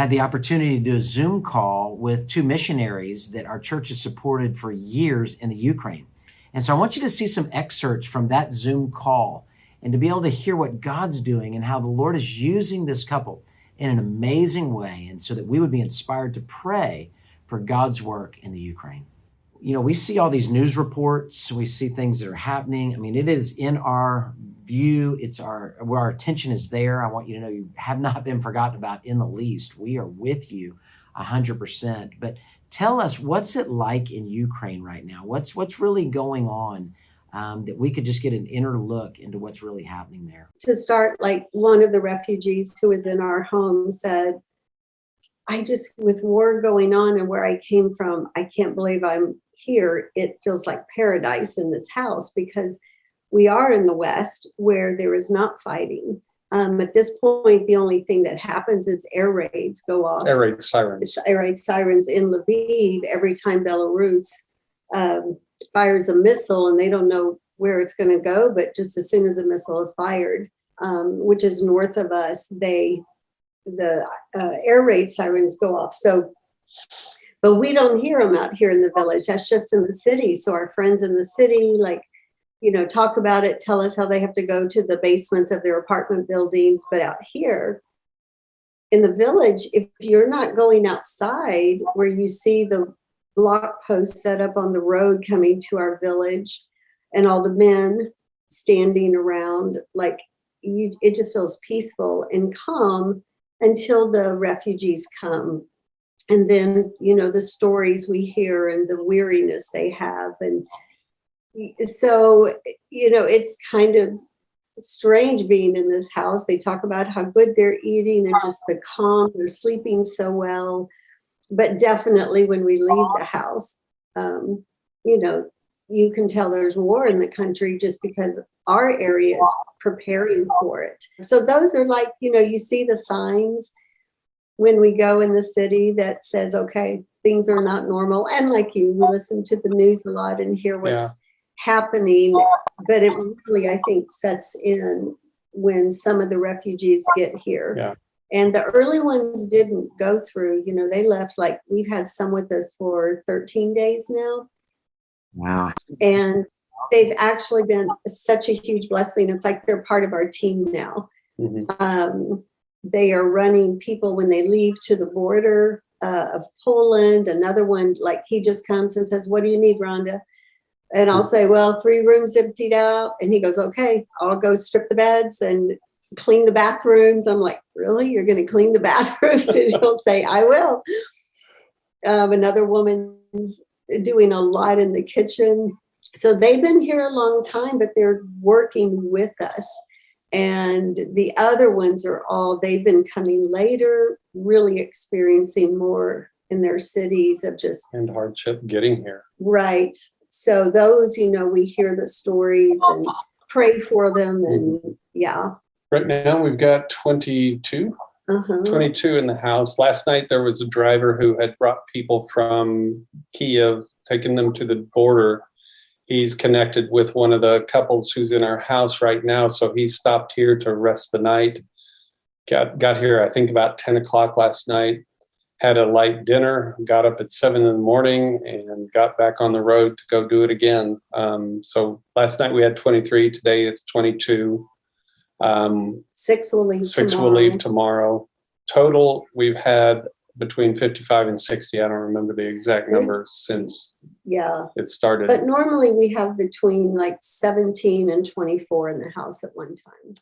I had the opportunity to do a Zoom call with two missionaries that our church has supported for years in the Ukraine. And so I want you to see some excerpts from that Zoom call and to be able to hear what God's doing and how the Lord is using this couple in an amazing way, and so that we would be inspired to pray for God's work in the Ukraine. You know, we see all these news reports, we see things that are happening. I mean, it is in our view, where our attention is there. I want you to know you have not been forgotten about in the least. We are with you 100%. But tell us, what's it like in Ukraine right now? What's really going on, that we could just get an inner look into what's really happening there? To start, like, one of the refugees who was in our home said, with war going on and where I came from, I can't believe I'm here. It feels like paradise in this house, because we are in the West where there is not fighting. At this point, the only thing that happens is air raids go off. Air raid sirens. It's air raid sirens in Lviv every time Belarus fires a missile, and they don't know where it's going to go, but just as soon as a missile is fired, which is north of us, the air raid sirens go off. So, but we don't hear them out here in the village. That's just in the city. So our friends in the city, like, talk about it, tell us how they have to go to the basements of their apartment buildings. But out here in the village, if you're not going outside where you see the block posts set up on the road coming to our village and all the men standing around, like, it just feels peaceful and calm until the refugees come. And then, the stories we hear and the weariness they have. And so, it's kind of strange being in this house. They talk about how good they're eating and just the calm, they're sleeping so well. But definitely when we leave the house, you can tell there's war in the country just because our area is preparing for it. So those are like, you see the signs when we go in the city that says, okay, things are not normal. And like you listen to the news a lot and hear what's happening. But it really, I think, sets in when some of the refugees get here. Yeah. And the early ones didn't go through, they left, like, we've had some with us for 13 days now. Wow. And they've actually been such a huge blessing. It's like they're part of our team now. Mm-hmm. They are running people when they leave to the border of Poland. Another one, like, he just comes and says, "What do you need, Rhonda?" And I'll say, "Well, 3 rooms emptied out." And he goes, "Okay, I'll go strip the beds and clean the bathrooms." I'm like, "Really? You're going to clean the bathrooms?" And he'll say, "I will." Another woman's doing a lot in the kitchen. So they've been here a long time, but they're working with us. And the other ones they've been coming later, really experiencing more in their cities of just. And hardship getting here. Right. So those, we hear the stories and pray for them. And Right now we've got 22 in the house. Last night there was a driver who had brought people from Kiev, taken them to the border. He's connected with one of the couples who's in our house right now, so he stopped here to rest the night. Got here, I think, about 10 o'clock last night, had a light dinner, got up at 7 in the morning, and got back on the road to go do it again. So last night we had 23, today it's 22. 6 will leave 6 tomorrow. will leave tomorrow. Total, we've had between 55 and 60. I don't remember the exact number since it started. But normally we have between like 17 and 24 in the house at one time.